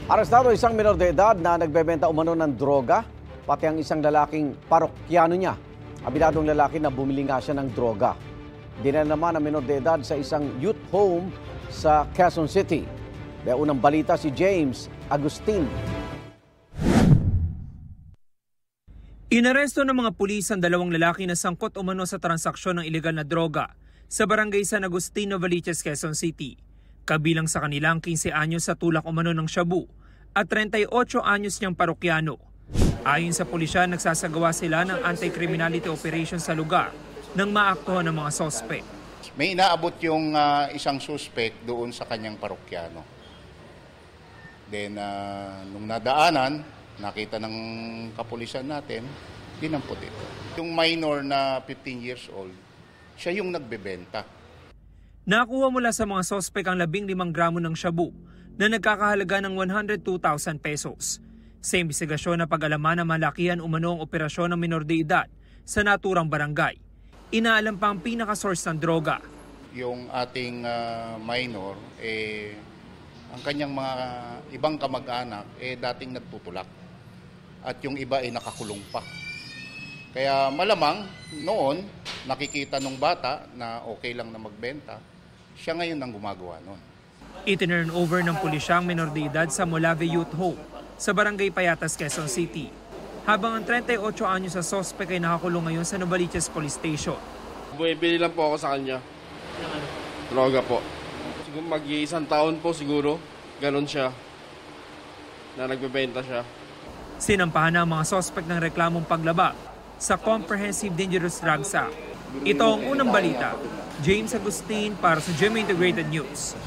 Arestado isang menor de edad na nagbebenta umano ng droga, pati ang isang lalaking parokyano niya. Abinadong lalaki na bumili nga siya ng droga. Dinala naman ang menor de edad sa isang youth home sa Quezon City. May unang balita si James Agustin. Inaresto ng mga pulis ang dalawang lalaki na sangkot umano sa transaksyon ng ilegal na droga sa barangay San Agustin, Novaliches, Quezon City. Kabilang sa kanilang 15 anyos sa tulak umano ng shabu at 38 anyos niyang parokyano. Ayon sa pulisya, nagsasagawa sila ng anti-criminality operation sa lugar nang maaktuhan ng mga sospek. May inaabot yung isang suspect doon sa kanyang parokyano. Then, nung nadaanan, nakita ng kapulisan natin, dinampot ito. Yung minor na 15 years old, siya yung nagbebenta. Nakuha mula sa mga sospek ang 15 gramo ng shabu na nagkakahalaga ng 102,000 pesos. Sa imbestigasyon na pag-alaman na malakihan umano ang operasyon ng menor de edad sa naturang barangay. Inaalam pa ang pinaka-source ng droga. Yung ating minor, ang kanyang mga ibang kamag-anak, dating nagtutulak. At yung iba ay nakakulong pa. Kaya malamang noon, nakikita nung bata na okay lang na magbenta, siya ngayon ang gumagawa noon. Itinurn over ng pulisya ang menor de edad sa Molave Youth Home sa Barangay Payatas, Quezon City. Habang ang 38 anyos sa sospek ay nakakulong ngayon sa Novaliches Police Station. Bumibili lang po ako sa kanya. Droga po. Siguro mag-iisang taon po siguro. Ganon siya. Na nagbebenta siya. Sinampahan na ang mga sospek ng reklamong paglabag sa Comprehensive Dangerous Drugs Act. Ito ang unang balita. James Agustin para sa GMA Integrated News.